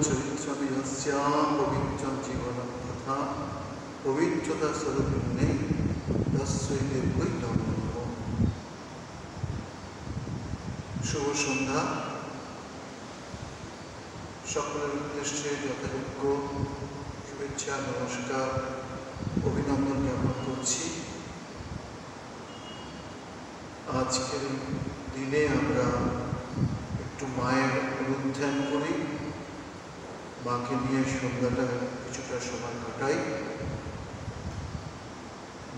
চরিত্রাণি যস্যাম পবিত্রং জীবনম তথা পবিত্রতা স্বরূপিণী তস্যৈ দেব্যৈ নমো নমঃ। শুভ সন্ধ্যা। সকলের উদ্দেশ্যে যথাযোগ্য শুভেচ্ছা, নমস্কার, অভিনন্দন জ্ঞাপন করছি। আজকের দিনে আমরা একটু মায়ের অনুধ্যান করি, মাকে নিয়ে সন্ধ্যাটা কিছুটা সময় কাটাই।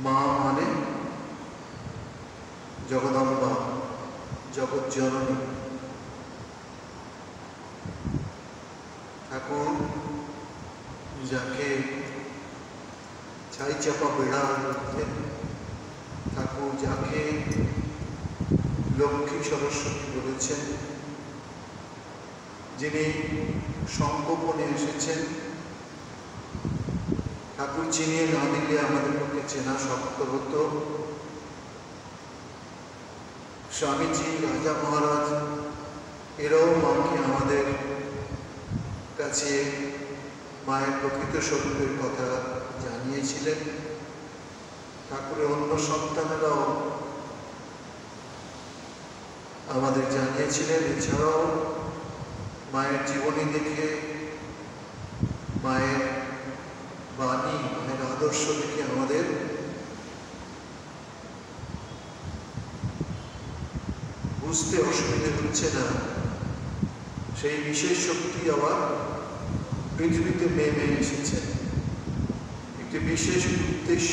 মা মানে জগদম্বা, জগৎ জননী। ঠাকুর যাকে ছাই চাপা বেড়া বলতেন, ঠাকুর যাকে লক্ষ্মী সরস্বতী বলেছেন, যিনি সংগোপনে এসেছেন, ঠাকুর চিনিয়ে না দিলে আমাদের পক্ষে চেনা শক্ত হতো। স্বামীজি, রাজা মহারাজ এরাও মাকে আমাদের কাছে মায়ের প্রকৃত স্বরূপের কথা জানিয়েছিলেন। ঠাকুরের অন্য সন্তানেরাও আমাদের জানিয়েছিলেন। এছাড়াও মায়ের জীবনী দেখে, মায়ের বাণী, মায়ের আদর্শ দেখে আমাদের বুঝতে অসুবিধে হচ্ছে না সেই বিশেষ শক্তি আবার পৃথিবীতে নেমে এসেছে একটি বিশেষ উদ্দেশ্য।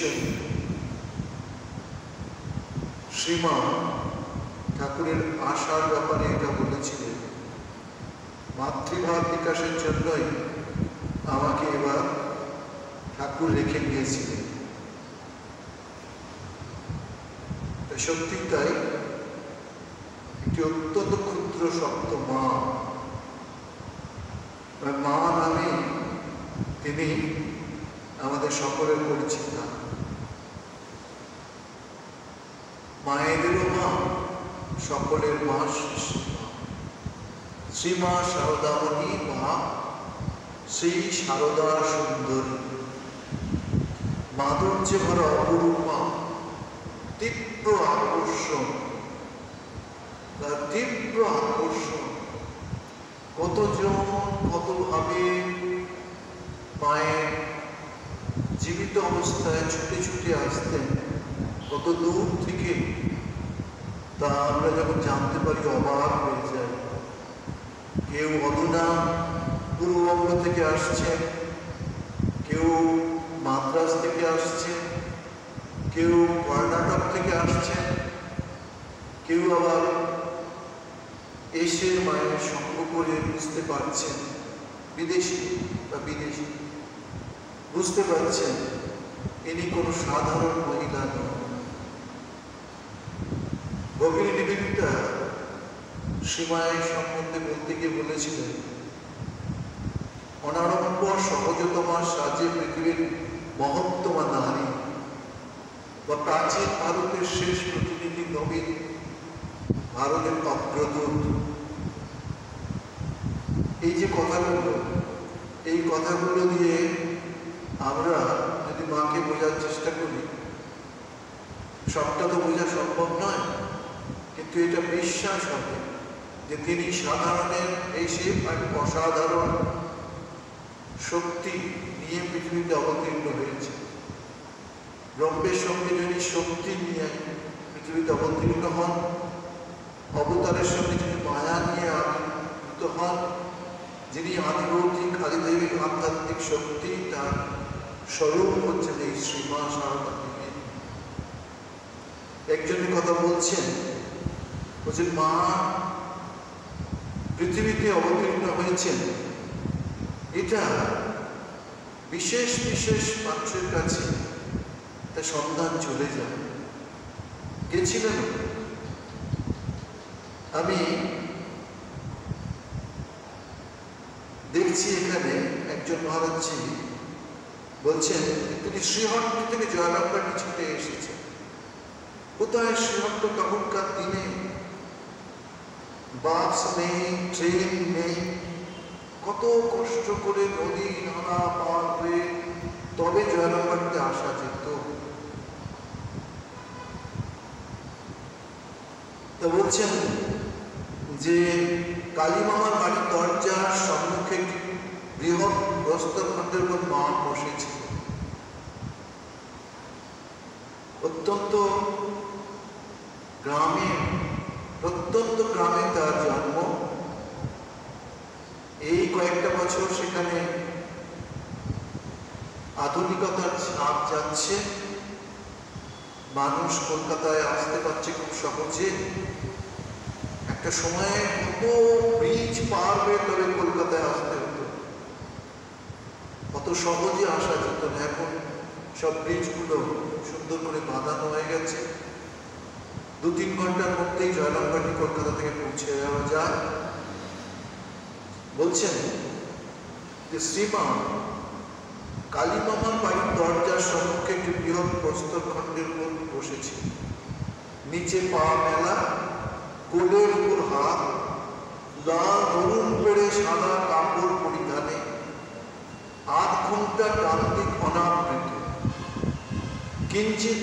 শ্রীমা ঠাকুরের আশার ব্যাপারে এটা বলেছিলেন, মাতৃভাব বিকাশের জন্যই আমাকে এবার ঠাকুর রেখে গিয়েছিলেন। সত্যি তাই, একটি অত্যন্ত ক্ষুদ্র শক্ত মা, মা নামে তিনি আমাদের সকলের পরিচিতা। মায়েদেরও মা, সকলের মা শ্রীমা শারদামণি, মা শ্রী শারদা সুন্দরী, মাধুর্যে ভরা অপরূপা, তীব্র আকর্ষণ, তার তীব্র আকর্ষণ। কতজন কতভাবে মায়ের জীবিত অবস্থায় ছুটে ছুটে আসতেন, কত দূর থেকে, তা আমরা যখন জানতে পারি অবাক হয়ে যায়। কেউ অধুনা পূর্ববঙ্গ থেকে আসছেন, কেউ মাদ্রাজ থেকে আসছেন, কেউ কর্ণাটক থেকে আসছেন, কেউ আবার এসে মায়ের সঙ্গ করে বুঝতে পারছেন, বিদেশি বা বিদেশি বুঝতে পারছেন ইনি কোনো সাধারণ মহিলা নন। ভগিনী নিবেদিতা শ্রীমায়ের সম্বন্ধে বলতে গিয়ে বলেছিলেন, অনাড়ম্বর সহজতমা সাজে পৃথিবীর মহত্তমা নারী, বা প্রাচীন ভারতের শেষ প্রতিনিধি, নবীন ভারতের অগ্রদূত। এই যে কথাগুলো, এই কথাগুলো দিয়ে আমরা যদি মাকে বোঝার চেষ্টা করি, সবটা তো বোঝা সম্ভব নয়, কিন্তু এটা বিশ্বাস হবে যে তিনি সাধারণের এসে এক অসাধারণ শক্তি নিয়ে পৃথিবীতে অবতীর্ণ হয়েছে। ব্রহ্মের সঙ্গে যিনি শক্তি নিয়ে পৃথিবীতে অবতীর্ণ হন, অবতারের সঙ্গে যিনি মায়া নিয়ে আবির্ভূত হন, যিনি আদিভৌতিক আদিদৈবিক আধ্যাত্মিক শক্তি, তার স্বরূপ হচ্ছেন এই শ্রীমা শারদা দেবী। একজনের কথা বলছেন, মা পৃথিবীতে অবতীর্ণ হয়েছেন, এটা বিশেষ বিশেষ মানুষের কাছে তা সন্ধান চলে যায়। গেছিলেন, আমি দেখছি এখানে একজন মহারাজজি বলছেন তিনি শ্রীহট্ট থেকে জয়রামবাটি ছুটে এসেছেন। কোথায় শ্রীহট্ট তখনকার দিনে বাস নেই, ট্রেন নেই, কত কষ্ট করে নদী নালা পার হয়ে তবে জয়রামবাটিতে আসা যেত। তা বলছেন যে কালীমামার বাড়ির দরজার সম্মুখে একটি বৃহৎ প্রস্তরখণ্ডের উপর মা বসেছিল। অত্যন্ত গ্রামে তার জন্ম। এই কয়েকটা বছর সেখানে আধুনিকতার ছাপ যাচ্ছে, মানুষ কলকাতায় আসতে পারছে খুব সহজে। একটা সময়ে কত ব্রিজ পার হয়ে তবে কলকাতায় আসতে হতো, কত সহজে আসা যেত না। এখন সব ব্রিজগুলো সুন্দর করে বাঁধানো হয়ে গেছে, 2-3 ঘন্টার মধ্যেই জয়রামবাটি কলকাতা থেকে পৌঁছে যাওয়া যায়। বলছেন যে শ্রীমা কালীমামার বাড়ির দরজার সম্মুখে একটি বৃহৎ প্রস্তরখণ্ডের উপর বসেছিল। নিচে পা মেলা, কোলের উপর হাত, লাল অরুণ পেড়ে সাদা কাপড় পরিধানে, আধ ঘন্টা ডান দিক অনাবৃত, কিঞ্চিত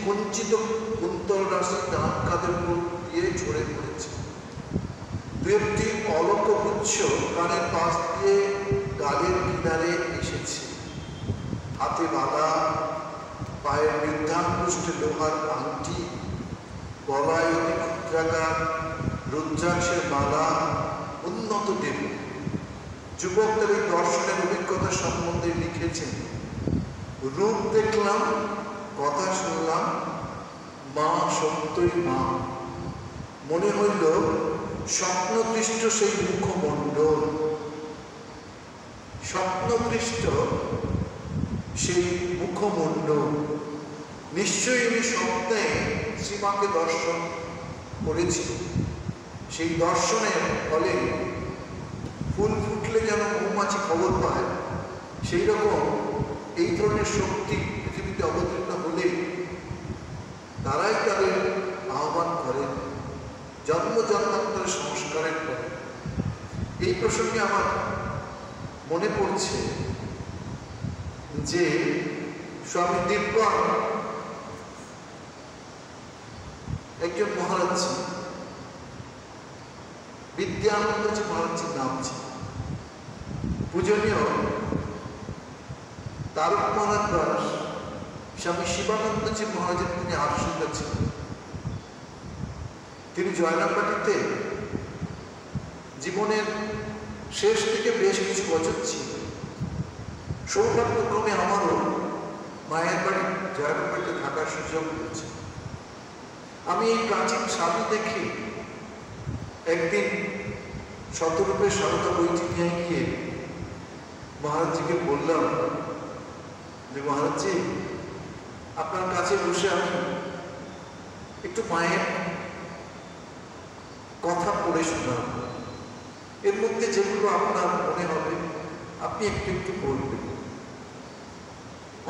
কুঞ্চিত কুন্তল রাশি ডান কাঁধের উপর দিয়ে ঝরে পড়েছে। 2-1টি অলক গুচ্ছ কানের পাশ দিয়ে গালের কিনারে এসেছে। হাতে বাঁধা, পায়ের বৃদ্ধাঙ্গুষ্ঠে লোহার আংটি, গলায় অতি ক্ষুদ্রাকার রুদ্রাক্ষের মালা, উন্নত দেব। যুবকদের এই দর্শনের অভিজ্ঞতা সম্বন্ধে লিখেছেন, রূপ দেখলাম, কথা শুনলাম, মা সত্যই মা। মনে হইল স্বপ্নদৃষ্ট সেই মুখমণ্ডল, স্বপ্নদৃষ্ট সেই মুখমণ্ডল। নিশ্চয়ই আমি স্বপ্নে শ্রীমাকে দর্শন করেছি। সেই দর্শনের ফলে ফুল ফুটলে যেন মৌমাছি খবর পায়, সেই রকম এই ধরনের শক্তি পৃথিবীতে অবতীর্ণ হলে তারাই তাদের আহ্বান করেন, জন্ম জন্মান্তরের সংস্কারের পরে। এই প্রসঙ্গে আমার মনে পড়ছে যে স্বামী দীপগণ একজন মহারাজ, বিদ্যানন্দজি মহারাজজির নাম ছিল। পূজনীয় তারক মহারাজ দাস স্বামী শিবানন্দজি মহারাজের তিনি আশ্রিত ছিলেন। তিনি জয়রামবাটিতে জীবনের শেষ থেকে বেশ কিছু বছর ছিল। সৌভাগ্যক্রমে আমারও মায়ের বাড়ি জয়রামবাটিতে থাকার সুযোগ হয়েছে। আমি এই প্রাচীন সাধু দেখে একদিন শতরূপে সারদা বইটি নিয়ে গিয়ে মহারাজজিকে বললাম যে মহারাজজি, আপনার কাছে বসে আমি একটু মায়ের কথা পড়ে শোনাব, এর মধ্যে যেগুলো আপনার মনে হবে আপনি একটু একটু বলবেন।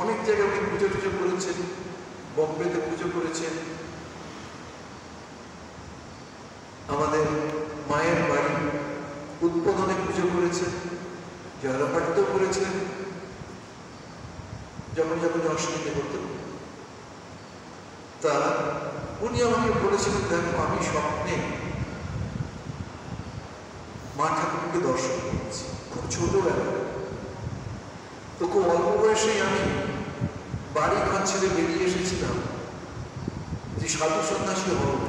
অনেক জায়গায় উনি পুজো টুজো করেছেন, বম্বেতে পুজো করেছেন, আমাদের মায়ের বাড়ি উদ্বোধনে পুজো করেছেন, জয়রামবাটিতেও করেছেন, যখন যখন অসুবিধে হতো। তা উনি আমাকে বলেছিলেন, দেখো আমি স্বপ্নে মা ঠাকুরকে দর্শন করেছি খুব ছোটবেলা। তো খুব অল্প বয়সেই আমি বাড়ি ঘর ছেড়ে বেরিয়ে এসেছিলাম যে সাধু সন্ন্যাসী হব।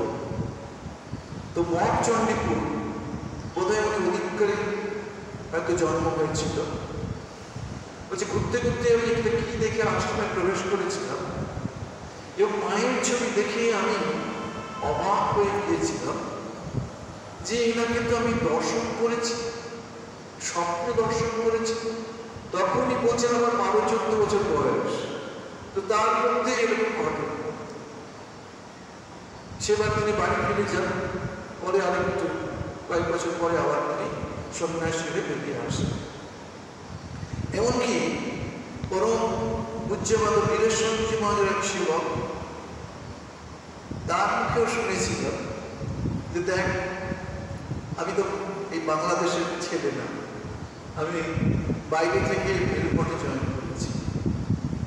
তো মঠ চণ্ডীপুর বোধহয় উনি অধিকারী হয়তো জন্ম হয়েছিল। বলছি ঘুরতে ঘুরতে আমি একটা কি দেখে আশ্রমে প্রবেশ করেছিলাম এবং মায়ের ছবি দেখে আমি অবাক হয়ে গিয়েছিলাম যে এনাকে তো আমি দর্শন করেছি, স্বপ্ন দর্শন করেছি। তখনই বলছেন আমার 12-14 বছর বয়স। তো তার মধ্যে এরকম ঘটনা। সেবার তিনি বাড়ি ফিরে যান, পরে আরেকটু কয়েক বছর পরে আবার তিনি সন্ন্যাস ছেড়ে বেরিয়ে আসেন। এমনকি পরম পূজ্যবাদ বীরেশ্বরজি মহারাজ এক সেবক, তার মুখেও শুনেছিল যে দেখ আমি তো এই বাংলাদেশের ছেলে না, আমি বাইরে থেকে বেলুড়মঠে জয়েন করেছি।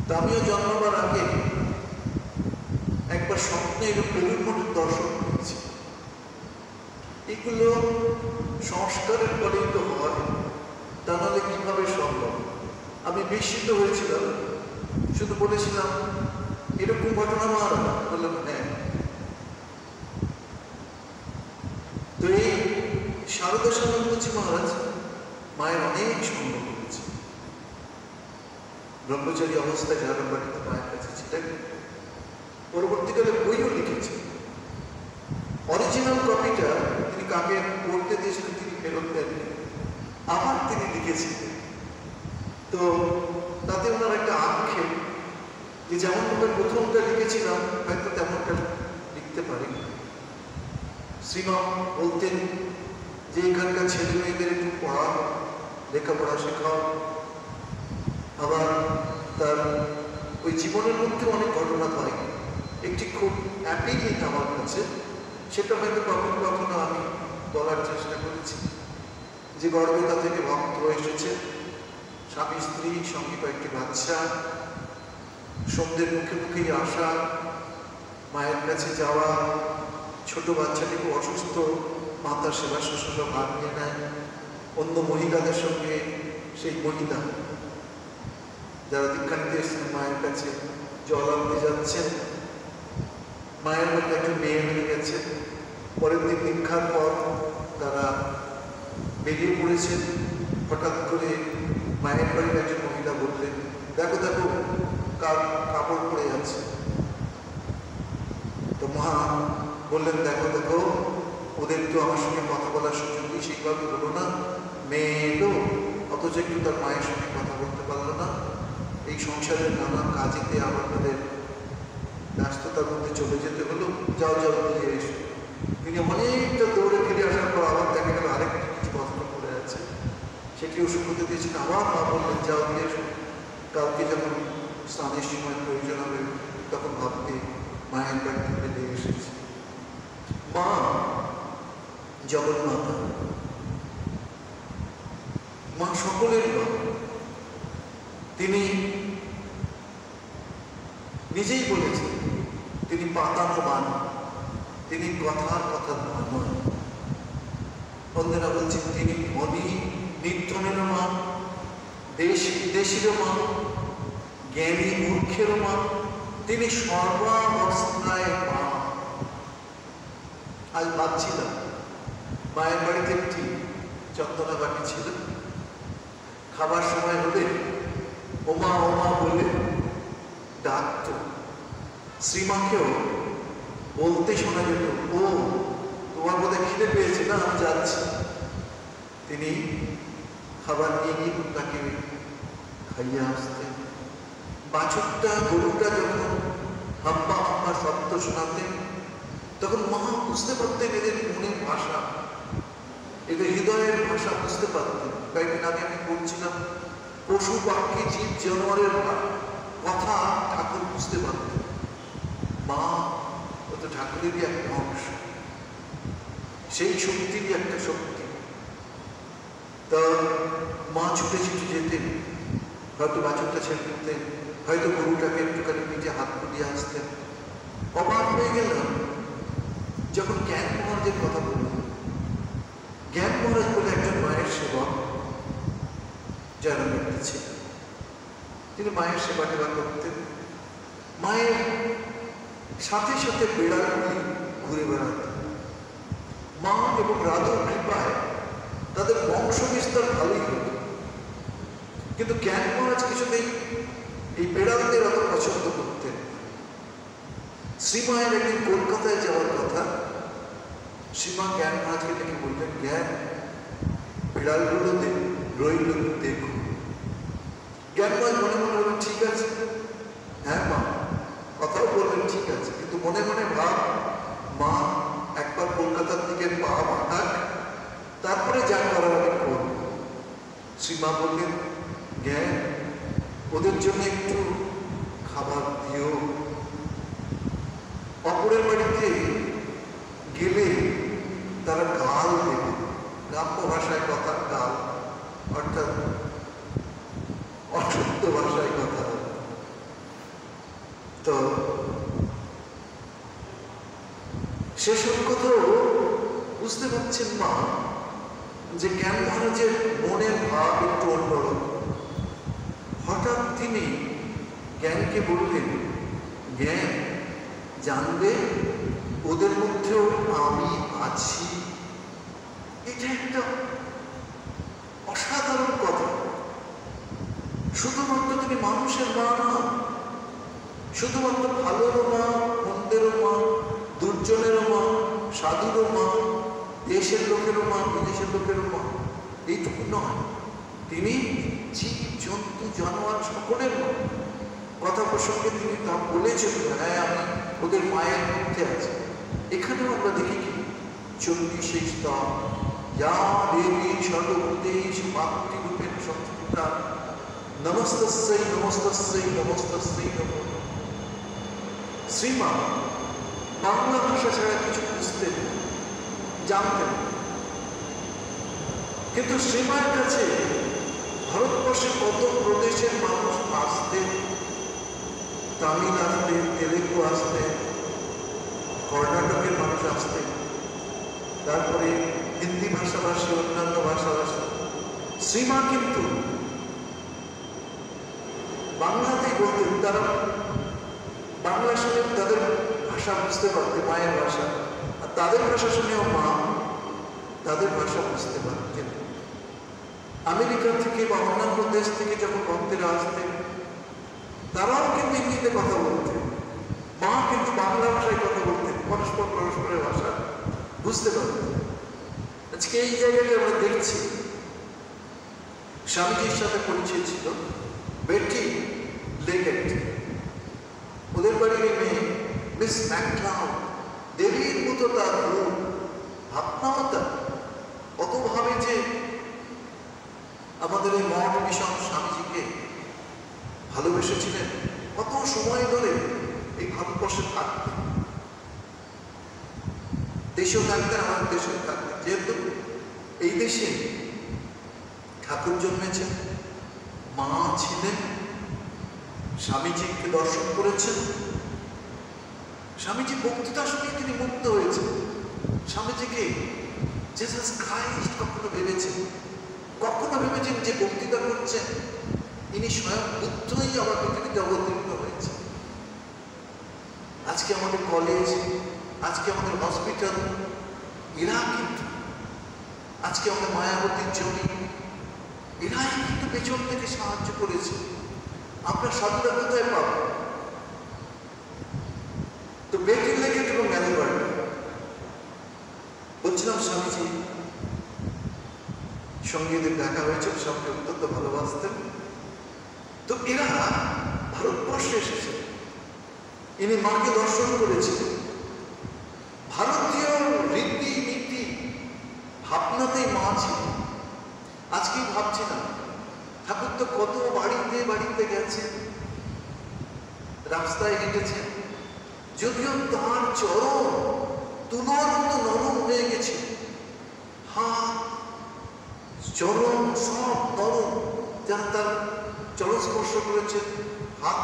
তো আমিও জন্মাবার আগে একবার স্বপ্নে বেলুড়মঠের দর্শন করেছি। এগুলো সংস্কারের পরেই তো হয়, তা নাহলে কিভাবে সম্ভব? আমি বিস্মিত হয়েছিলাম, শুধু বলেছিলাম এরকম ঘটনা আমার, বললাম হ্যাঁ। তো এই শারদা সানন্দজি মহারাজ মায়ের অনেক সঙ্গ করেছে। ব্রহ্মচারী অবস্থায় যারা বাড়িতে মায়ের কাছে ছিলেন, পরবর্তীকালে বইও লিখেছেন। অরিজিনাল কপিটা তিনি কাকে পড়তে দিয়েছিলেন তিনি ফেরত দেননি, আবার তিনি লিখেছিলেন। তো তাতে ওনার একটা আক্ষেপ যে যেমনভাবে প্রথমটা লিখেছিলাম হয়তো তেমনটা লিখতে পারিনি। শ্রীমা বলতেন যে এখানকার ছেলে মেয়েদের একটু পড়া, লেখাপড়া শেখাও। আবার তার ওই জীবনের মধ্যে অনেক ঘটনা পাই, একটি খুব অ্যাপিলিং আমার কাছে, সেটা হয়তো কখনো কখনো আমি বলার চেষ্টা করেছি। যে গর্ভতা থেকে ভক্ত এসেছে, স্বামী স্ত্রী সঙ্গে কয়েকটি বাচ্চা, সন্ধ্যের মুখে মুখেই আসা, মায়ের কাছে যাওয়া, ছোট বাচ্চাটি খুব অসুস্থ, মাতার সেবা শুশ্রূষা ভাগ নিয়ে নেয়, অন্য মহিলাদের সঙ্গে সেই মহিলা যারা দীক্ষা নিতে এসেছেন মায়ের কাছে জল আনতে যাচ্ছেন, মায়ের মধ্যে একটা মেয়ে হয়ে গেছে। পরের দিন দীক্ষার পর তারা বেরিয়ে পড়েছেন। হঠাৎ করে মায়ের বাড়ির একজন মহিলা বললেন, দেখো দেখো কার কাপড় পরে আছে। তো মা বললেন, দেখো দেখো ওদের তো আমার সঙ্গে কথা বলার সুযোগই সেইভাবে হলো না, মেয়ে এলো অথচ একটু তার মায়ের সঙ্গে কথা বলতে পারলো না। এই সংসারের নানা কাজেতে আমাদের ব্যস্ততার মধ্যে চলে যেতে হলো, যাও যাও দিয়ে এসো। তিনি অনেকটা দৌড়ে ফিরে আসার পর আবার দেখা গেল আরেকটি কিছু বস্ত্র পড়ে আছে, সেটি ওষুধ করতে দিয়েছেন। আবার মা বললেন, যাও দিয়ে এসো। কাউকে যখন স্নানের সময় প্রয়োজন হবে তখন ভাবতে মায়ের বাড়ি থেকে এসেছে। মা জগন্মাতা, মা সকলের মা। তিনি নিজেই বলেছেন তিনি পাতানো মান, তিনি কথার কথা নয়। বন্ধুরা বলছেন তিনি মনি নির্ধনেরও মা, দেশ বিদেশীরও মা, জ্ঞানী মূর্খেরও মা, তিনি সর্বাবস্থায় মা। আজ ভাবছিলাম মায়ের বাড়িতে একটি চন্দনা বাটি ছিল, খাবার সময় হলে ওমা ওমা বলে ডাকত। শ্রীমাকেও বলতে শোনা যেত, ও তোমার বোধহয় খিদে পেয়েছে না, আমি যাচ্ছি। তিনি খাবার নিয়ে গিয়ে তাকে খাইয়ে আসতেন। বাছুরটা গরুটা যখন হাম্বা হাম্বা শব্দ শোনাতেন তখন মা বুঝতে পারতেন এদের মনের ভাষা, এদের হৃদয়ের ভাষা বুঝতে পারতেন। কয়েকদিন আগে আমি বলছিলাম পশু পাখি জীব জানোয়ারের কথা ঠাকুর বুঝতে পারতেন। মা ও তো ঠাকুরেরই একটা অংশ, সেই শক্তিরই একটা শক্তি। তা মা ছুটে ছুটে যেতেন, হয়তো বাছুরটা ছেড়ে দিতেন, হয়তো গরুটাকে একটুখানি নিজে হাত পুড়িয়ে আসতেন। অবাক হয়ে গেলাম যখন জ্ঞান মহারাজের কথা বললেন। জ্ঞান মহারাজ বলে একজন মায়ের সেবক যারা ব্যক্তি ছিলেন, তিনি মায়ের সেবা টেবা করতেন। মায়ের সাথে সাথে বেড়ালগুলি ঘুরে বেড়াতেন। মা এবং রাধুর কৃপায় তাদের বংশ বিস্তার ভালোই হতো, কিন্তু জ্ঞান মহারাজ কিছুতেই এই বেড়ালদের অত পছন্দ করতেন। শ্রীমায়ের একদিন কলকাতায় যাওয়ার কথা, শ্রীমা জ্ঞান মহারাজকে ডেকে বললেন, জ্ঞান বিড়ালগুলো রইল দেখুন। জ্ঞান মহারাজ মনে মনে বললেন, ঠিক আছে। হ্যাঁ মা, কথাও বললেন ঠিক আছে, কিন্তু মনে মনে ভাব মা একবার কলকাতার দিকে পা বাঁধাক, তারপরে যা করার আমি করব। শ্রীমা বললেন, জ্ঞান ওদের জন্য একটু খাবার দিও। অপরের বাড়িতে গেলে তারা গাল দেবে, ভাষায় কথার কাল, অর্থাৎ অশুদ্ধ ভাষায় কথা। তো সেসব কথাও বুঝতে পারছেন মা যে জ্ঞান মহারাজের মনের ভাব একটু অন্যরকম। হঠাৎ তিনি জ্ঞানকে বললেন, জ্ঞান জানবে ওদের মধ্যেও আমি আছি। এটা একটা অসাধারণ কথা। শুধুমাত্র তিনি মানুষের মা না, শুধুমাত্র ভালোরও মা, মন্দেরও মা, দুর্জনেরও মা, সাধুরও মা, দেশের লোকেরও মা, বিদেশের লোকেরও মা, এইটুকু নয়, তিনি জীব জন্তু জানোয়ার সকলের মা। কথা প্রসঙ্গে তিনি তা বলেছেন, হ্যাঁ আমি ওদের মায়ের মধ্যে আছি। এখানেও আমরা দেখি কি 40 স্তব, যা দেবী সর্বভূতেষু মাতৃরূপেণ সংস্থিতা নমস্তস্যৈ নমস্তস্যৈ নমস্তস্যৈ নমো। শ্রীমা বাংলা ভাষা ছাড়া কিছু বুঝতেন, জানতেন, কিন্তু শ্রীমার কাছে ভারতবর্ষের কত প্রদেশের মানুষ আসতেন, তামিল আসতেন, তেলেগু আসতেন, কর্ণাটকের মানুষ আসতেন, তারপরে হিন্দি ভাষাভাষী, অন্যান্য ভাষাভাষী। শ্রীমা কিন্তু বাংলাতেই বলতেন। তারা বাংলা শুনে তাদের ভাষা বুঝতে পারতেন, মায়ের ভাষা, আর তাদের ভাষা শুনেও মা তাদের ভাষা বুঝতে পারতেন। আমেরিকা থেকে বা অন্যান্য দেশ থেকে যখন ভক্তেরা আসতেন, তারাও কিন্তু হিন্দিতে কথা বলতেন, মা কিন্তু বাংলা ভাষায় কথা বলতেন, পরস্পরের ভাষা বুঝতে পারতেন। আজকে এই জায়গায় আমরা দেখছি স্বামীজির সাথে পরিচয় ছিল বেটি লেগেট, ওদের বাড়ির মেয়ে মিস ম্যাকক্লাউড, দেবীর মতো তার রূপ, ভাবনাও তার কত ভাবে যে আমাদের ওই মঠ মিশন স্বামীজিকে ভালোবেসেছিলেন, কত সময় ধরে এই ভারতবর্ষে থাকতেন, দেশেও থাকতেন, আমাদের দেশেও থাকতেন। যেহেতু এই দেশে ঠাকুর জন্মেছেন, মা ছিলেন, স্বামীজিকে দর্শন করেছেন, স্বামীজি বক্তৃতা শুনে তিনি মুগ্ধ হয়েছেন। স্বামীজিকে জিসাস ক্রাইস্ট কখনো ভেবেছেন, কখনো ভেবেছেন যে বক্তৃতা করছেন ইনি স্বয়ং বুদ্ধই আমার পৃথিবীতে অবতীর্ণ হয়েছে। আজকে আমাদের কলেজ, আজকে আমাদের হসপিটাল, এরা কিন্তু, আজকে আমাদের মায়াবতীর জমি, এরাই কিন্তু পেছন থেকে সাহায্য করেছে। আমরা সাধুরা কোথায় পাবো? তো বেটি লেগেট এবং ম্যালওয়ার্ড বলছিলাম, স্বামীজি সঙ্গীদের দেখা হয়েছে, সঙ্গে অত্যন্ত ভালোবাসতেন। তো এরা ভারতবর্ষে এসেছে, ইনি মাকে দর্শন করেছিলেন। ভারতীয় রীতি নীতি ভাবনাতেই মা ছিল। আজকেই ভাবছি না, ঠাকুর তো কত বাড়িতে বাড়িতে গেছেন, রাস্তায় হেঁটেছেন, যদিও তার চরণ তুলার মতো নরম হয়ে গেছে, হাত চরণ সব নরম। যারা তার চরণ স্পর্শ করেছেন, হাত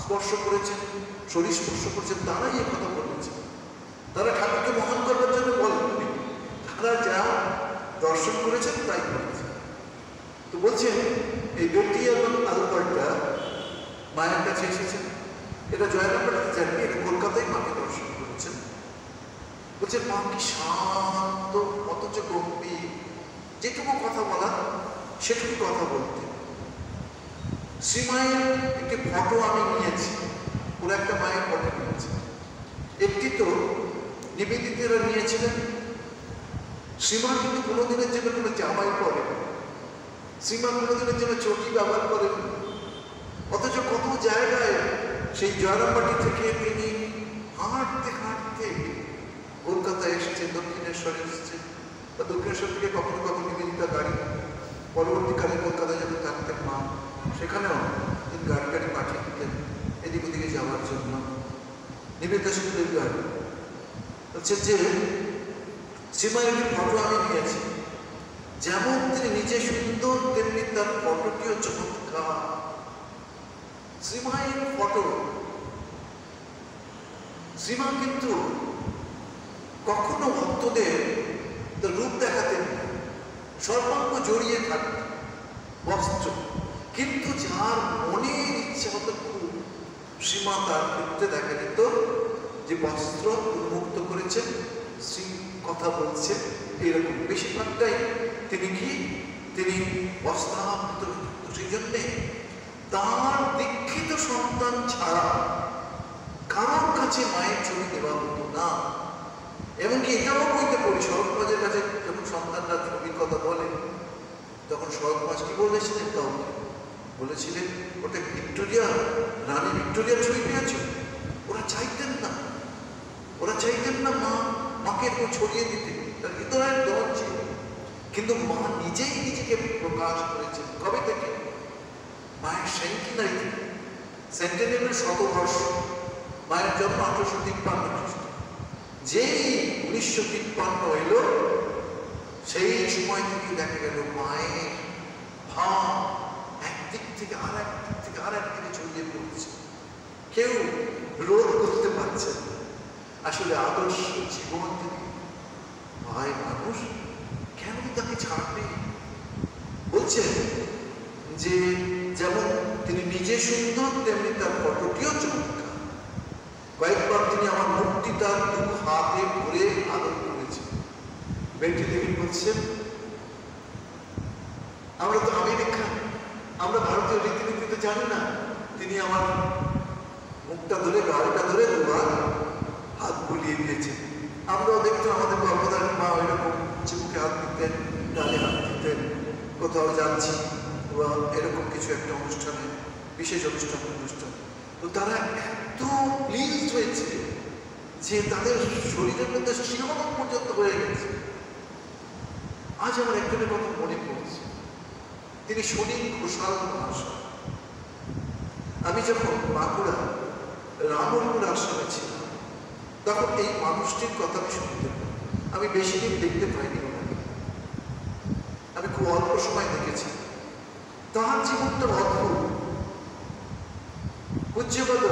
স্পর্শ করেছেন, শরীর স্পর্শ করেছেন, তারাই এ কথা বলেছেন। তারা ঠাকুরকে মহান করবার জন্য বলেননি, তারা যা দর্শন করেছেন তাই করেছেন। তো বলছেন এই বেটি এবং আলবার্টা মায়ের কাছে এসেছেন, এটা জয়রামবাটিতে যাননি, এটা কলকাতায় মাকে দর্শন করেছেন। বলছেন মা কি শান্ত, অথচ গম্ভীর, যেটুকু কথা বলা সেটুকু কথা বলতে। শ্রীমায়ের একটি ফটো আমি নিয়েছি, ওরা একটা মায়ের ফটো নিয়েছে। একটি তো নিবেদিতেরা নিয়েছিলেন। শ্রীমা কিন্তু কোনোদিনের জন্য কোনো জামাই পরেন, শ্রীমা কোনোদিনের জন্য চটি ব্যবহার করেন, অথচ কত জায়গায় সেই জয়রামবাটি থেকে তিনি হাঁটতে হাঁটতে কলকাতায় এসেছেন, দক্ষিণেশ্বরে এসেছেন, বা দক্ষিণেশ্বর থেকে কখনো কখনো নিবেদিতা গাড়ি, পরবর্তীকালে কলকাতায় যখন থাকতেন মা, সেখানেও তিনি গাড়ি পাঠিয়ে দিতেন এদিক ওদিকে যাওয়ার জন্য। নিবেদিতা সুন্দর গাড়ি হচ্ছে যে শ্রীমায়ের একটি ফটো আমি নিয়েছি, যেমন তিনি নিজে সুন্দর তেমনি তার ফটোটিও চমৎকার। শ্রীমায়ের ফটো, শ্রীমা কিন্তু কখনো ভক্তদের রূপ দেখাতেন না, সর্বাঙ্গ জড়িয়ে থাকতেন বস্ত্র, কিন্তু যার মনের ইচ্ছা হতো খুব, শ্রীমা তার ক্ষেত্রে দেখা যেত যে বস্ত্র উন্মুক্ত করেছেন, শ্রী কথা বলছেন, এইরকম বেশিরভাগটাই তিনি বস্ত্রাবৃত। সেই জন্যে তার দীক্ষিত সন্তান ছাড়া কারোর কাছে মায়ের ছবি দেওয়া হতো না। এমনকি এটাও বলতে পারি, শরৎমাজের কাছে যখন সন্তানরা ছবির কথা বলে, তখন শরৎমাজ কি বলেছিলেন, তাও বলেছিলেন ওটা ভিক্টোরিয়া, রানী ভিক্টোরিয়ার ছবি পেয়েছ। ওরা চাইতেন না মাকে এরকম ছড়িয়ে দিতে, তার ভিতরে দল ছিল। কিন্তু মা নিজেই নিজেকে প্রকাশ করেছেন। কবে থেকে? মায়ের সেন্টিনারি থেকে, সেন্টিনারি শতবর্ষ, মায়ের জন্ম 1853 খ্রিস্ট। যেই 1953 এলো, সেই সময় থেকে দেখা গেল মায়ের ভাব একদিক থেকে আর একদিকে ছড়িয়ে পড়ছে, কেউ রোধ করতে পারছে না। আসলে আদর্শ জীবন যদি পায় মানুষ, কেন তাকে ছাড়বে? বলছেন যে যেমন তিনি নিজে সুন্দর তেমনি তার ফটোটিও চমৎকার। কয়েকবার তিনি আমার মূর্তি তার দু হাতে ধরে আদর করেছেন। বেটি দেবী বলছেন, আমরা তো আমেরিকা, আমরা ভারতীয় রীতিনীতিতে জানি না। তিনি আমার মুখটা ধরে, গালটা ধরে দুবার হাত বুলিয়ে দিয়েছেন। আমরাও দেখতাম আমাদের গর্ভধারী মা ওইরকম চিবুকে হাত দিতেন, ডালে হাত দিতেন, কোথাও যাচ্ছি বা এরকম কিছু একটা অনুষ্ঠানে, বিশেষ অনুষ্ঠান। তো তারা এত প্লিজ হয়েছে যে তাদের শরীরের মধ্যে শিহরণ পর্যন্ত হয়ে গেছে। আজ আমার একজনের কথা মনে পড়ছে, তিনি শরীর ঘোষাল ভাষা। আমি যখন বাঁকুড়া রামপুর আশ্রমে ছিলাম, তখন এই মানুষটির কথা আমি শুনতে পাই। আমি বেশি দিন দেখতে পাইনি ওনাকে, আমি খুব অল্প সময় দেখেছি। তার জীবনটা অদ্ভুত। পূজ্যপদ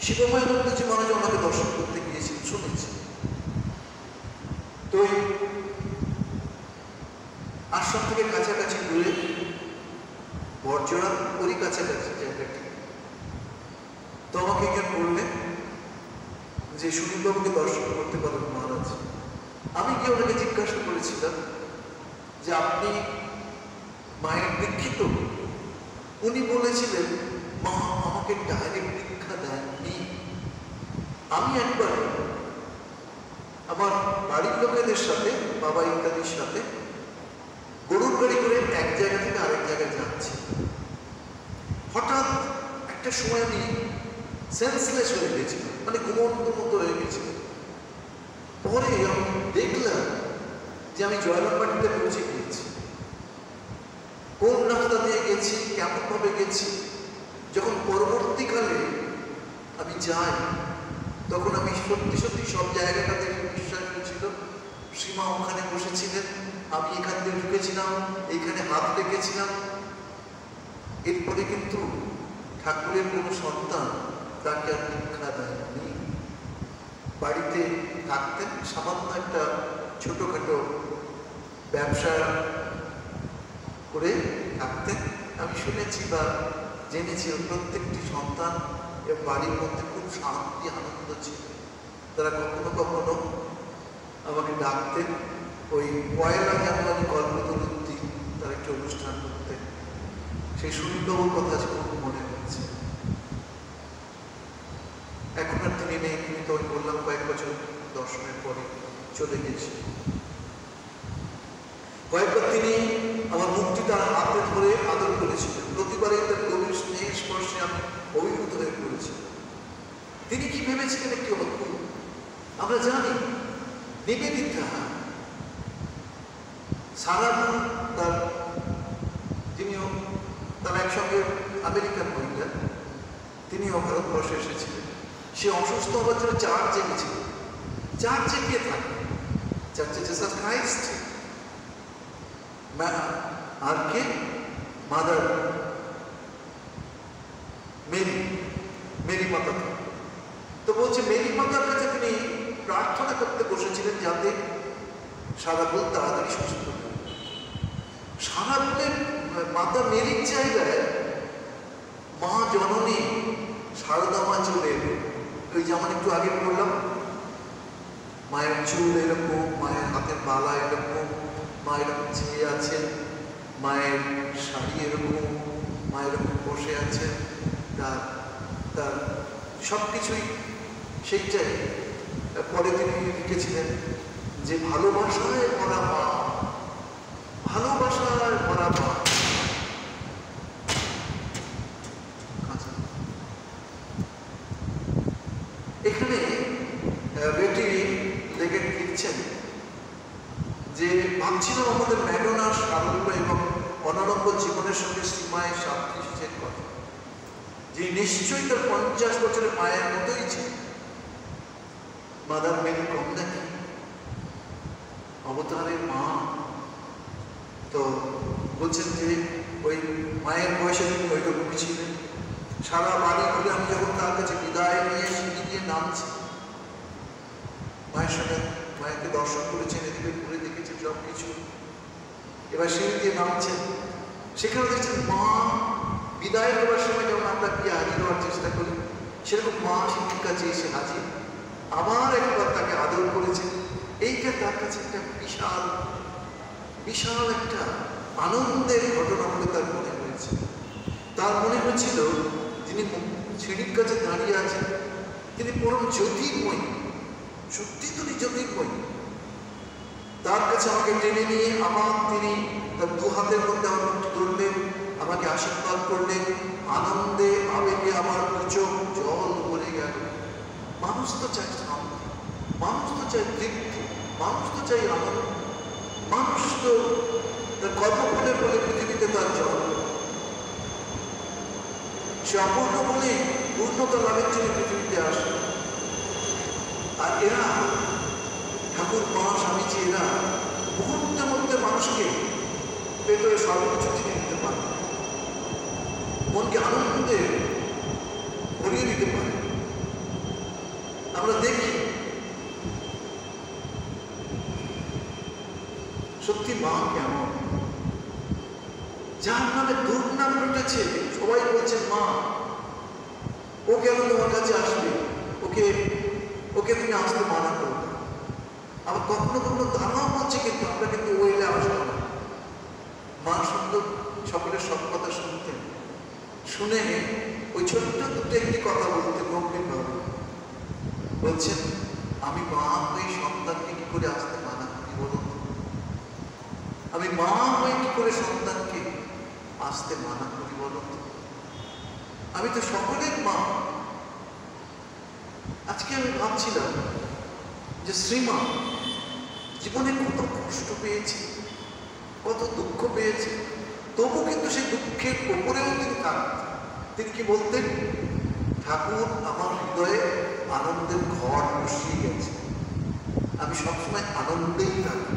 শিবময়ানন্দজি মহারাজ ওনাকে দর্শন করতে গিয়েছেন, শুনেছি। তো আশ্রম থেকে কাছাকাছি দূরে, বর্জরা ওরই কাছাকাছি জায়গাটি। তো আমাকে একজন বললেন যে সুনীলবাবুকে দর্শন করতে পারেন মহারাজ। আমি গিয়ে ওনাকে জিজ্ঞাসা করেছিলাম যে আপনি মায়ের দীক্ষিত? উনি বলেছিলেন, মা আমাকে ডাইরেক্ট দীক্ষা দেননি। আমি একবার আমার বাড়ির লোকেদের সাথে, বাবা ইত্যাদির সাথে গরুর গাড়ি করে এক জায়গা থেকে আরেক জায়গায় যাচ্ছি। হঠাৎ একটা সময় আমি সেন্সলেস হয়ে গেছিলাম, মানে ঘুমন্ত মতো হয়ে গেছিল। পরে আমি দেখলাম যে আমি জয়রামবাটিতে পৌঁছে গিয়েছি। কোন রাস্তা দিয়ে গেছি, কেমন ভাবে গেছি। যখন পরবর্তীকালে আমি যাই, তখন আমি সত্যি সব জায়গাটা দেখে বিশ্বাস হয়েছিল শ্রীমা ওখানে বসেছিলেন, আমি এখান দিয়ে ঢুকেছিলাম, এইখানে হাত রেখেছিলাম। এরপরে কিন্তু ঠাকুরের কোনো সন্তান তাকে আর দীক্ষা দেয়নি। বাড়িতে থাকতেন, সামান্য একটা ছোটখাটো ব্যবসা করে থাকতেন। আমি শুনেছি বা জেনেছি প্রত্যেকটি সন্তান বাড়ির মধ্যে খুব শান্তি আনন্দ ছিল। তারা কখনো কখনো আমাকে ডাকতেন, ওই 1 জানুয়ারি কল্পতরুত্তি তার একটা অনুষ্ঠান করতেন। সেই সুনীলবাবুর কথা খুব মনে হচ্ছে। এখন আর তিনি নেই, তিনি তো ওই বললাম কয়েক বছর দর্শনের পরে চলে গেছে। কয়েকবার তিনি আমার মুক্তি তার হাতে ধরে আদর করেছিলেন। প্রতিবারই তার গভীর স্নেহ স্পর্শে আমি অভিভূত হয়ে পড়েছি। তিনি কি ভেবেছিলেন একটি অদ্ভুত, আমরা জানি নিবেদিতা সারা তার, তিনিও তার একসঙ্গে আমেরিকান মহিলা, তিনিও ভারতবর্ষে এসেছিলেন। সে অসুস্থ হওয়ার জন্য চার্চে গেছিলেন। চার্চে কে থাকে? চার্চে জিসাস ক্রাইস্ট। আর কে? মাদার মেরি, মেরি মাতা। তো বলছে মেরি মাতার কাছে তিনি প্রার্থনা করতে বসেছিলেন যাতে সারাফুল তাড়াতাড়ি সুস্থ হয়। সারাফুলের মাতা মেরির জায়গায় মা জননী সারদা মা চলে এলো। ওই যেমন একটু আগে বললাম, মায়ের চুল এরকম, মায়ের হাতের বালা এরকম, মা এরকম চেয়ে আছেন, মায়ের শাড়ি এরকম, মা এরকম বসে আছেন, তার সব কিছুই সেইটাই। পরে তিনি লিখেছিলেন যে ভালোবাসায় ভরা মা, ভালোবাসায় ভরা মা। এখানে বেটি লেগে লিখছেন যে ভাবছিলাম আমাদের ম্যাডোনার সারল্য এবং অনারম্ভ জীবনের সঙ্গে শ্রীমায়ের সাদৃশ্যের কথা, যে নিশ্চয়ই তার 50 বছরের মায়ের মতোই ছিল। মাদার মেরি কম নাকি অবতারের মা? তো বলছেন যে ওই মায়ের বয়সে তিনি ওইরকমই ছিলেন। সারা বাড়ি ঘুরে আমি যখন তার কাছে বিদায় নিয়ে সিঁড়ি দিয়ে নামছি, মায়ের সঙ্গে মায়েরকে দর্শন করেছেন, এদিকে ঘুরে দেখেছেন সব কিছু, এবার সিঁড়ি দিয়ে নামছেন, সেখানে দেখছেন মা বিদায় দেওয়ার সময় যেমন আমরা গিয়ে হাজির হওয়ার চেষ্টা করি, সেরকম মা সিঁড়ির কাছে এসে হাজির, আবার একবার তাকে আদর করেছেন। এইটা তার কাছে একটা বিশাল বিশাল একটা আনন্দের ঘটনা বলে তার মনে হয়েছে। তার মনে হয়েছিল যিনি সিঁড়ির কাছে দাঁড়িয়ে আছেন তিনি পরম জ্যোতির্ময়ী, সত্যি তিনি জ্যোতির্ময়ী। তার কাছে আমাকে টেনে নিয়ে আবার তিনি তার দু হাতের মধ্যে আমার ধরলেন, আমাকে আশীর্বাদ করলেন। আনন্দে আবেগে আমার চোখ জল ভরে গেল। মানুষ তো চাই শান্তি, মানুষ তো চাই তৃপ্তি, মানুষ তো চাই আনন্দ, মানুষ তো তার কর্মফলে বলে পৃথিবীতে তার জল, সে অপূর্ণ বলে পূর্ণতা লাভের জন্য পৃথিবীতে আসে। আর এরা ঠাকুর মা স্বামীজি এরা মুহূর্তের মধ্যে মানুষকে ভেতরে সর্বোচ্চ থেকে দিতে পারে, মনকে আনন্দে ভরিয়ে দিতে পারে। আমরা দেখি সত্যি মা কেমন, যার নামে দুর্নাম রটেছে, সবাই বলছে মা, ও কেন তোমার কাছে আসবে, ওকে ওকে তুমি আসতে মানা করো। আবার কখনো কখনো তারাও বলছে কিন্তু আমরা কিন্তু ওইলে আসবো না। মা সুন্দর সকলের সব কথা শুনতেন, শুনে ওই ছোট্ট দুটো একটি কথা বলতে গম্ভীরভাবে বলছেন, আমি মা হয়ে সন্তানকে কি করে আসতে মানা করি বলুন? আমি মা হয়ে কি করে সন্তানকে আসতে মানা করি বলুন? আমি তো সকলের মা। আজকে আমি ভাবছিলাম যে শ্রীমা জীবনে কত কষ্ট পেয়েছে, কত দুঃখ পেয়েছে, তবু কিন্তু সেই দুঃখের উপরেও তিনি থাকতেন। তিনি কি বলতেন? ঠাকুর আমার হৃদয়ে আনন্দের ঘর বসিয়ে গেছে, আমি সবসময় আনন্দেই থাকি।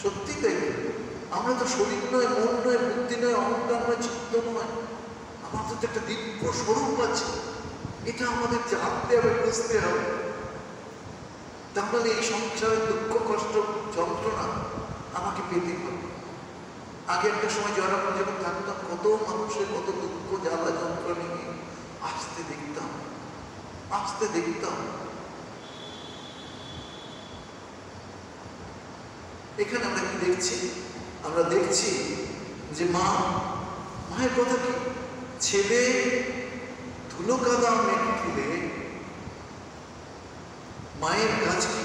সত্যি তাই। আমরা তো শরীর নয়, মন নয়, বুদ্ধি নয়, অহংকার নয়, চিত্ত নয়, আমাদের তো একটা দিব্য স্বরূপ আছে। এটা আমাদের জানতে হবে, বুঝতে হবে। তাহলে এই সংসারের দুঃখ কষ্ট যন্ত্রণা আমাকে পেতে হবে। আগে একটা সময় জয়রামপুর যখন থাকতাম, কত মানুষের কত দুঃখ জ্বালা যন্ত্রণা নিয়ে আসতে দেখতাম, আসতে দেখতাম। এখানে আমরা কি দেখছি? আমরা দেখছি যে মায়ের কথা কি, ছেলে ধুলো কাদা মেঘ তুলে, মায়ের কাজ কি?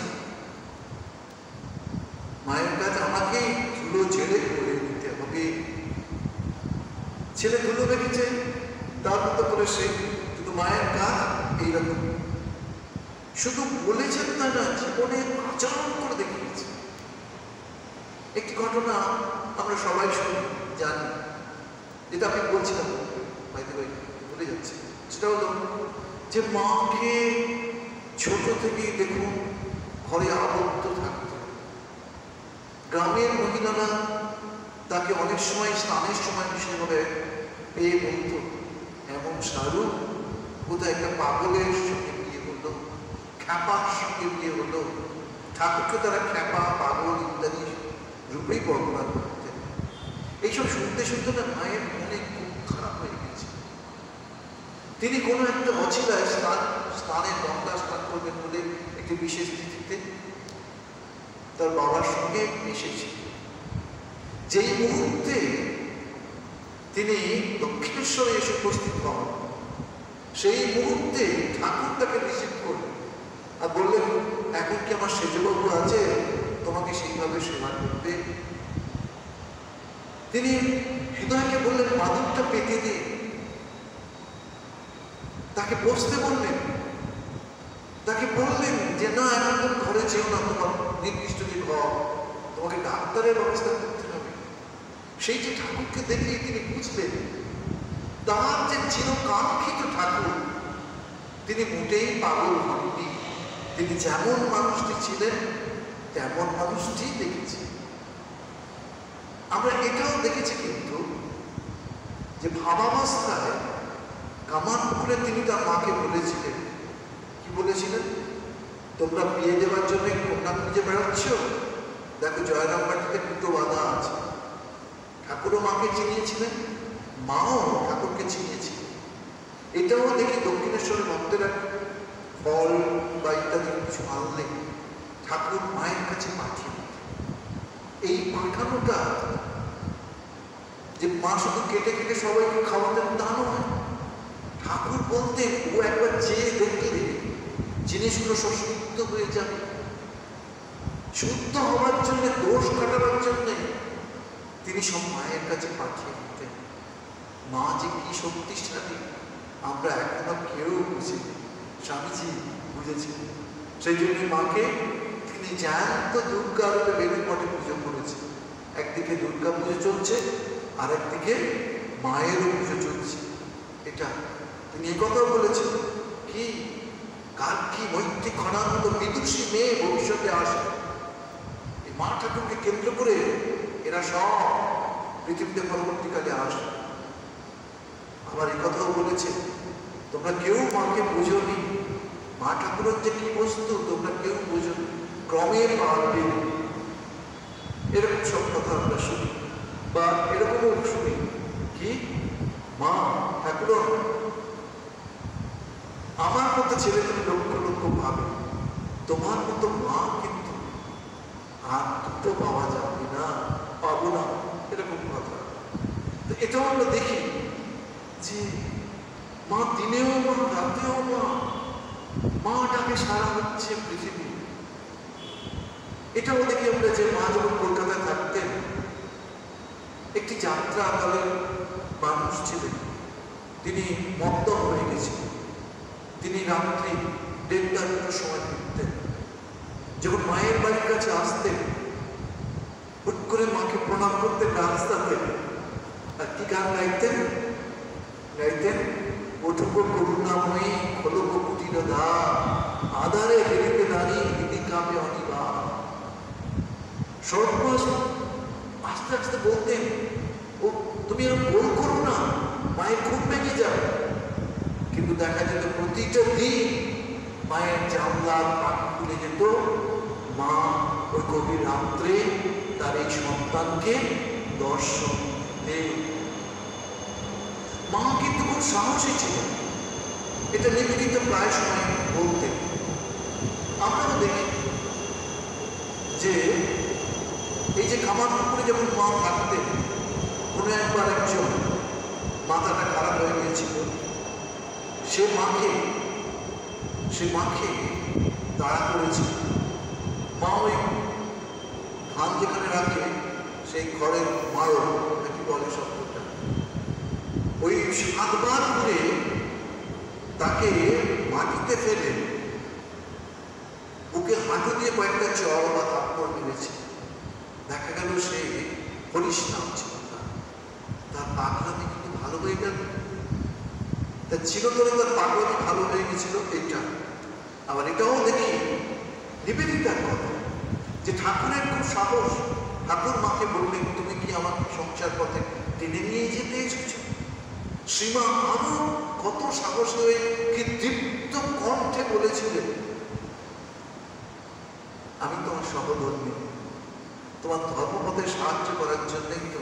মায়ের কাজ আমাকে ধুলো ঝেড়ে করে নিতে হবে। ছেলে ধুলো মেখেছে, তার মতো করে সে, কিন্তু মায়ের কাজ এইরকম। শুধু বলেছেন তা না, জীবনে আচরণ করে দেখিয়েছে। একটি ঘটনা আমরা সবাই শুনি, জানি, যেটা আমি বলছিলাম, বলে যাচ্ছে। সেটা হলো যে মাকে ছোট থেকেই দেখুন ঘরে আবদ্ধ থাকত। গ্রামের মহিলারা তাকে অনেক সময় স্নানের সময় বিশেষভাবে পেয়ে বলতো, এমন সারু কোথায় একটা পাগলের সঙ্গে বিয়ে হলো, খ্যাপার সঙ্গে বিয়ে হলো। ঠাকুরকে তারা খ্যাপা, পাগল ইত্যাদি রূপেই বর্ণনা করতেন। এইসব শুনতে শুনতে না মায়ের মনে খুব খারাপ হয়ে গেছে। তিনি কোনো একটা অছিলায় স্নানের গঙ্গা স্নান করবেন বলে একটি বিশেষ তিথিতে তার বাবার সঙ্গে এসেছিল। যেই মুহূর্তে তিনি দক্ষিণেশ্বরে এসে উপস্থিত হন, সেই মুহূর্তে ঠাকুর তাকে রিসিভ করলেন আর বললেন, এখন কি আমার সেজবাবু আছে তোমাকে সেইভাবে সেবা করতে? তিনি হৃদয়কে বললেন, মাদুরটা পেতে দিয়ে তাকে বসতে বললেন। তাকে বললেন যে না, এখন ঘরে যেও না, তোমার নির্দিষ্ট যে ঘর, তোমাকে ডাক্তারের ব্যবস্থা করতে হবে। সেই যে ঠাকুরকে দেখে তিনি বুঝলেন তার যে চিরকাঙ্ক্ষিত ঠাকুর, তিনি মোটেই পাগল হননি। তিনি যেমন মানুষটি ছিলেন তেমন মানুষটি দেখেছি। আমরা এটাও দেখেছি কিন্তু যে ভাবাবস্থায় কামারপুকুরে তিনি তার মাকে বলেছিলেন, কি বলেছিলেন? তোমরা বিয়ে দেওয়ার জন্য কন্যা খুঁজে বেড়াচ্ছ, দেখো জয়রামবাটিতে দুটো বাধা আছে। ঠাকুরও মাকে চিনিয়েছিলেন, মাও ঠাকুরকে চিনিয়েছিলেন। এটাও দেখি দক্ষিণেশ্বরের ভক্তেরা ফল বা ইত্যাদি কিছু আনলে ঠাকুর মায়ের কাছে পাঠিয়ে দিতেন। এই পাঠানোটা যে মা শুধু কেটে কেটে সবাইকে খাওয়াতেন তা নয়, ঠাকুর বলতেন ও একবার চেয়ে দেখলে জিনিসগুলো সব শুদ্ধ হয়ে যাবে। শুদ্ধ হওয়ার জন্য, দোষ কাটাবার জন্য তিনি সব মায়ের কাছে পাঠিয়ে দিতেন। মা যে কি শক্তিশালী আমরা এখনো কেউ বুঝিনি, স্বামীজি বুঝেছেন। সেই জন্য মাকে তিনি জ্যান্ত দুর্গা রূপে বেলুর মঠে পুজো করেছেন। একদিকে দুর্গা পুজো চলছে, আর একদিকে মায়েরও পুজো চলছে। এটা তিনি এই কথাও বলেছেন, কি কার কি মৈত্রী খনার মতো বিদুষী মেয়ে ভবিষ্যতে আসে। এই মা ঠাকুরকে কেন্দ্র করে এরা সব পৃথিবীতে পরবর্তীকালে আসে। আবার এই কথাও বলেছে, তোমরা কেউ মাকে বুঝোনি, মা ঠাকুরের যে কি বস্তু তোমরা কেউ বুঝোনি, ক্রমে পারবে। এরকম সব কথা আমরা শুনি, বা এরকমও শুনি কি মা ঠাকুর আমার মতো ছেলে তুমি লক্ষ লক্ষ ভাবে, তোমার মতো মা কিন্তু আর দুটো পাওয়া যাবে না, পাবো না, এরকম কথা। তো এটাও আমরা দেখি যে মা দিনেও মা, রাতেও মা, মাটাকে সারা হচ্ছে পৃথিবী। এটাও দেখি আমরা যে মা যখন কলকাতায় থাকতেন, একটি যাত্রা দলের মানুষ ছিলেন, তিনি মত্ত হয়ে গেছিলেন। তিনি রাত্রি 1:30-2টার সময় ফিরতেন। যখন মায়ের বাড়ির কাছে আসতেন, হুট করে মাকে প্রণাম করতেন রাস্তাতে, আর কি গান গাইতেন? গাইতেন, ওঠব করুণাময়ী খোলব কুটির দ্বার, আধারে হেরিতে নারী দিদি কামে অনিবার। সর্বনাশ আস্তে আস্তে বলতেন, ও তুমি এরকম গোল করো না, মায়ের খুব ভেঙে যাবে। কিন্তু দেখা যেত প্রতিটা দিন মায়ের জানলার পাখি খুলে যেত, মা ওই গভীর রাত্রে তার এই সন্তানকে দর্শন দেন। মা কিন্তু খুব সাহসী ছিলেন, এটা নিবেদিত প্রায় সময় বলতেন। আমরাও দেখি যে এই যে কামারপুকুরে যখন মা থাকতেন, কোনো একবার একজন মাথাটা খারাপ হয়ে গিয়েছিল, সে মাকে তাড়া করেছিল। মা ওই ধান যেখানে রাখে সেই ঘরের মারো নাকি বলে শব্দটা, ওই 7 বার করে তাকে মাটিতে ফেলে বুকে হাঁটু দিয়ে কয়েকটা চড় বা থাপ্পড় মেরেছে। দেখা গেল সে হরিশ নাম ছিল, তার পাগলামি কিন্তু ভালো হয়ে গেল। তার চিরতরে তার পাগলামি ভালো হয়ে গেছিল। এইটা আবার এটাও দেখি নিবেদিতার কথা, যে ঠাকুরের খুব সাহস। ঠাকুর মাকে বললেন, তুমি কি আমার সঙ্গে তপস্যার পথে টেনে নিয়ে যেতে এসেছ। শ্রীমা আরো কত সাহস হয়ে কি তৃপ্ত কণ্ঠে বলেছিলেন, আমি তোমার সহধর্মী, তোমার ধর্মপথে সাহায্য করার জন্যই তো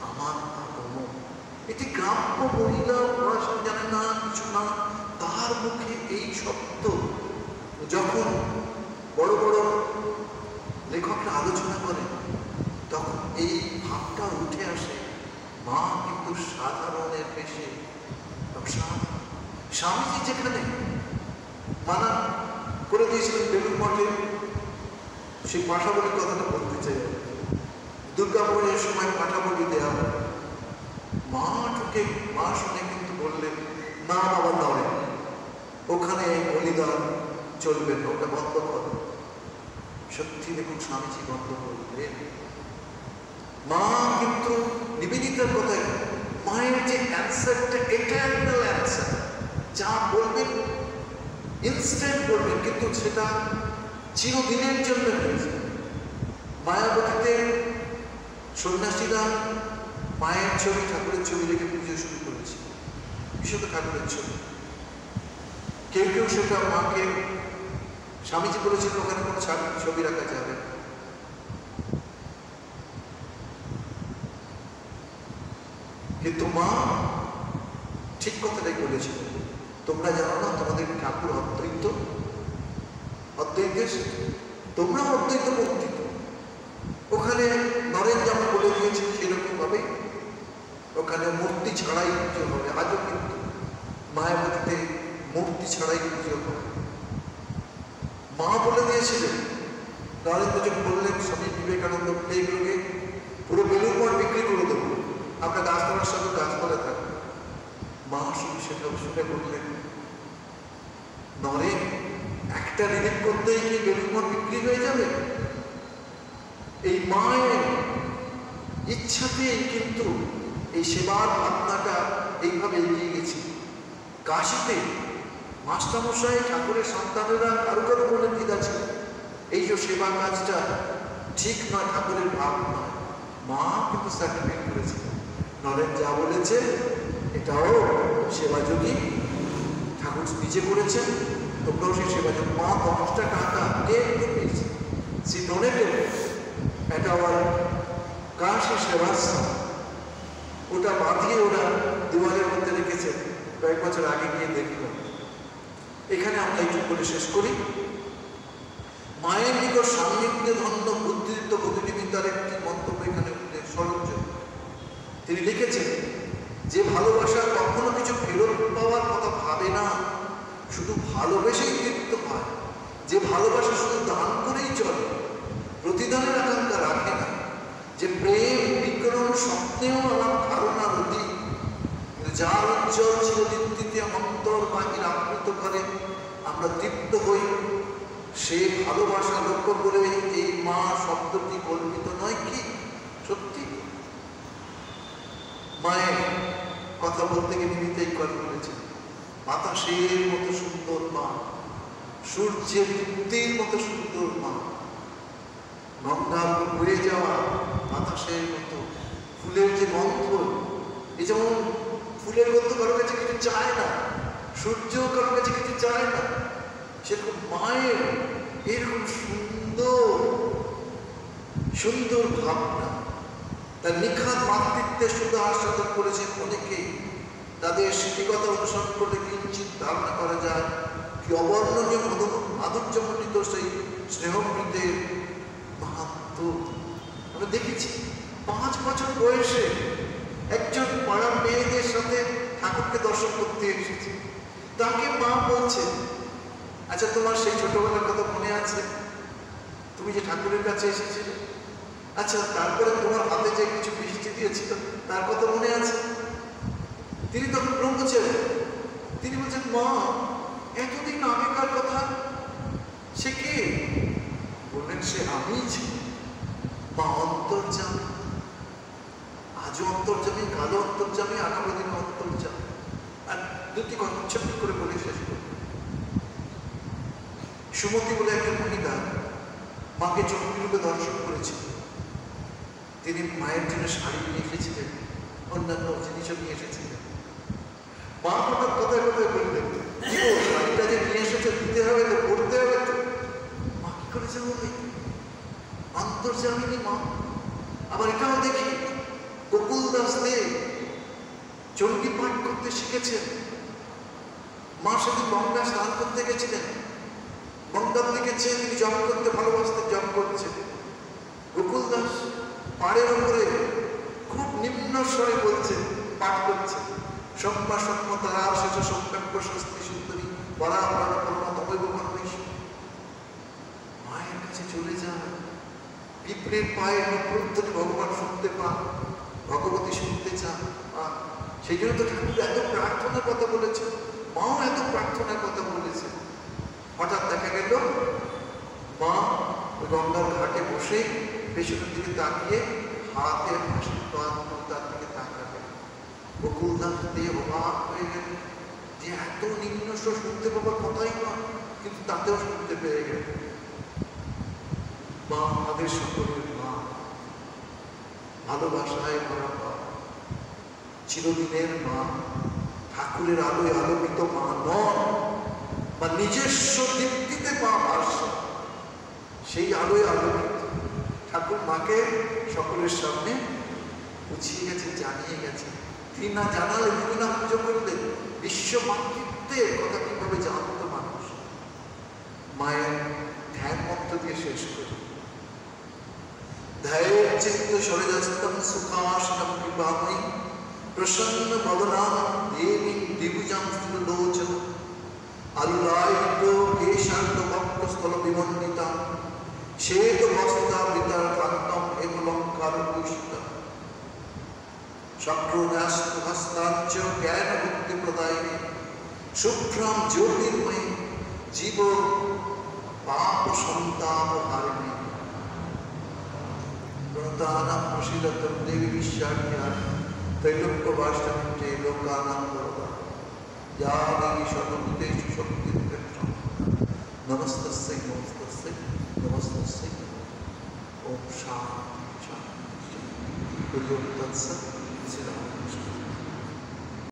আমার আগমন। এটি গ্রাম্য মহিলা, পড়াশোনা জানে না, কিছু না, তার মুখে এই শব্দ যখন বড় বড় লেখকরা আলোচনা করেন তখন এই ভাবটা উঠে আসে, মা কিন্তু সাধারণের বেশে স্বামীজি যেখানে মানা করে দিয়েছিলেন বেলুড় মঠে, সেই পাঠাবলির কথাটা বলতে চাই। দুর্গাপুরের সময় পাঠাবলি দেওয়া হয়, মা ঢুকে মা শুনে কিন্তু বললেন, না বাবা নয়, ওখানে বলিদান চলবে না, ওটা বন্ধ করো। সত্যি দেখুন স্বামীজি বন্ধ করলেন। মা কিন্তু নিবেদিতার কথায় মায়ের যে অ্যান্সারটা এটার্নাল অ্যান্সার, যা বলবেন ইনস্ট্যান্ট বলবেন, কিন্তু সেটা চিরদিনের জন্য হয়েছে। মায়াবতীতে সন্ন্যাসীরা মায়ের ছবি, ঠাকুরের ছবি রেখে পুজো শুরু করেছে, বিশেষত ঠাকুরের ছবি। কেউ কেউ সেটা মাকে, স্বামীজি বলেছিলেন ওখানে কোনো ছবি রাখা যাবে। কিন্তু মা ঠিক কথাটাই বলেছিল, তোমরা জানো না তোমাদের ঠাকুর অদ্বৈত, অদ্বৈতের তোমরাও অদ্বৈত বর্তিত। ওখানে নরেন যেমন বলে দিয়েছে সেরকম ভাবে ওখানে মূর্তি ছাড়াই পুজো হবে। আজও কিন্তু মায়াবতীতে মূর্তি ছাড়াই পুজো হবে। মা বলে দিয়েছিলেন, নরেন্দ্র যখন বললেন স্বামী বিবেকানন্দ এইগুলোকে পুরো বেলুড় মঠ বিক্রি করে দেবো, আপনার গাছপালার সাথে গাছপালা থাকবে। মা শুধু সেটা শুনে বললেন, নরেন একটা রিলিফ করতেই কি বেলুড় মঠ বিক্রি হয়ে যাবে? এই মায়ের ইচ্ছাতেই কিন্তু এই সেবার ভাবনাটা এইভাবে এগিয়ে গেছে। কাশীতে মাস্টারমশাই, ঠাকুরের সন্তানেরা কারো কারো মনে দ্বিধা ছিল, এই যে সেবা কাজটা ঠিক নয়, ঠাকুরের ভাব নয়। মা কিন্তু সার্টিফিকেট করেছিলেন, নরেন যা বলেছে এটাও সেবাযোগী, ঠাকুর নিজে করেছেন, তোমরাও সেই সেবাযোগী। মা 10টা টাকা পেয়েছে, সে ডোনেটেড, এটা আবার কাশী সেবাশ্রম, ওটা বাঁধিয়ে ওরা দেওয়ালের মধ্যে রেখেছে। কয়েক বছর আগে গিয়ে দেখলাম। এখানে আমরা একটু করে শেষ করি। মায়ের নিকট সান্নিধ্যে ধন্য বুদ্ধিদীপ্ত প্রতিনিধিতার একটি মন্তব্য এখানে স্মরণযোগ্য। তিনি লিখেছেন, যে ভালোবাসা কখনো কিছু ফেরত পাওয়ার কথা ভাবে না, শুধু ভালোবেসেই তৃপ্ত হয়, যে ভালোবাসা শুধু দান করেই চলে, প্রতিদানের আকাঙ্ক্ষা রাখে না, যে প্রেম বিকরণ স্বপ্নেও আমার ধারণার অতীত, যার উজ্জ্বল চিরদীপ্তিতে অন্তর বাহির আপ্লুত করে আমরা তৃপ্ত হই, সে ভালোবাসা লক্ষ্য করে এই মা শব্দটি কল্পিত নয় কি? সত্যি মায়ের কথা বলতে গিয়ে নিমিতেই কথা বলেছেন, বাতাসের মতো সুন্দর মা, সূর্যের দীপ্তির মতো সুন্দর মা, গঙ্গার বয়ে যাওয়া বাতাসের মতো, ফুলের যে গন্ধ, এই যেমন ফুলের গন্ধ কারো কাছে কিছু চায় না, সূর্য কারো কাছে কিছু চায় না, সেরকম মায়ের এরকম সুন্দর সুন্দর ভাবনা। তার নিখাত মাতৃত্বের শুধু আস্বাদন করেছেন অনেকেই। তাদের স্মৃতিকতা অনুসরণ করলে কিঞ্চিত ধারণা করা যায় কি অবর্ণনীয় মাধুর্যমণ্ডিত সেই স্নেহমৃতের মাহাত্ম। আমরা দেখেছি 5 বছর বয়সে একজন পাড়ার মেয়েদের সাথে ঠাকুরকে দর্শন করতে এসেছে। তাকে মা বলছে, আচ্ছা তোমার সেই ছোটবেলার কথা মনে আছে, তুমি যে ঠাকুরের কাছে এসেছিলে, আচ্ছা তারপরে তোমার হাতে যে কিছু বৃষ্টি দিয়েছিল তার কথা মনে আছে? তিনি তখন ব্রহ্মচারী, তিনি বলছেন, মা এতদিন আগেকার কথা, সে কে? বললেন, সে আমিই ছিল। মা অন্তর্যামী, আজও অন্তর্যামী, কালো অন্তর্যামী, আগামী দিনে অন্তর্যামী। আর দুটি কথা ছোট্ট করে বলে শেষ করি। সুমতি বলে একটা মহিলা মাকে চক্ষুরূপে দর্শন করেছিল। তিনি মায়ের জন্য শাড়ি নিয়ে এসেছিলেন, অন্যান্য জিনিসও নিয়ে এসেছিলেন। মা হঠাৎ কোথায় কোথায় বললেন, শাড়িটা যে নিয়ে এসেছে দিতে হবে তো, পড়তে হবে তো। মা কি করেছে বলবে, অন্তর্যামিনী মা। আবার এটাও দেখি গোকুল দাস দেব চণ্ডী পাঠ করতে শিখেছেন। মা সেদিন গঙ্গা স্নান করতে গেছিলেন, গঙ্গার দিকে চেয়ে তিনি জপ করতে ভালোবাসতেন, জপ করছেন। গোকুল দাস পাড়ের উপরে খুব নিম্ন স্বরে বলছেন, পাঠ করছেন, সম্মা সম্ম তারা শেষ সম্পর্ক স্বস্তি সুন্দরী পরা প্রাণ পরমা তবৈব পরমেশ্বর। মায়ের কাছে চলে যান, পিঁপড়ের পায়ে প্রত্যেক ভগবান শুনতে পান, ভগবতী শুনতে চান। সেই জন্য তো ঠাকুর এত প্রার্থনার কথা বলেছেন, মাও এত প্রার্থনার কথা বলেছেন। হঠাৎ দেখা গেল মা গঙ্গার ঘাটে বসে পেছনের দিকে তাকিয়ে হাতে আশীর্বাদ তার দিকে তাকাবে। গোকুলদাস দিয়ে অবাক হয়ে গেল যে এত নিম্ন স্বর শুনতে পাবার কথাই নয়, কিন্তু তাতেও শুনতে পেয়ে গেল। মা আমাদের সকলের মা, ভালোবাসায় ভরা মা, চিরদিনের মা, ঠাকুরের আলোয় আলোকিত মা নন, বা নিজস্ব দীপ্তিতে মা ভাসে, সেই আলোয় আলোকিত ঠাকুর মাকে সকলের সামনে বুঝিয়ে গেছে, জানিয়ে গেছে। তিনি না জানালে, তিনি না পুজো করলেন, বিশ্ব মাতৃত্বের কথা কিভাবে জানত মানুষ। মায়ের ধ্যান মন্ত্র দিয়ে শেষ করি। ধ্যায়ের চিত্ত সরেজাস্তম সুখাসনম কৃপাময়ী প্রসন্ন বদনাম দেবী দ্বিভুজাং স্থিরলোচন আলুলায়িত কেশান্ত ভক্তস্থল বিমণ্ডিতা শ্বেত বস্ত্রাবৃতার কান্তম এবলঙ্কার ভূষিতা চক্রন্যাস্ত হস্তাঞ্চ জ্ঞান মুক্তি প্রদায়িনী শুভ্রম জ্যোতির্ময়ী জীব পাপ সন্তাপ হারিণী প্রণতানাম প্রসীদতম দেবী বিশ্বাখ্যা त्रैलोक्यवासिनी लोकानां वरदा या देवी सर्वभूतेषु शक्तिरूपेण नमस्तस्यै नमस्तस्यै नमस्तस्यै। ओम शांति शांति। तत्सत् श्री राम।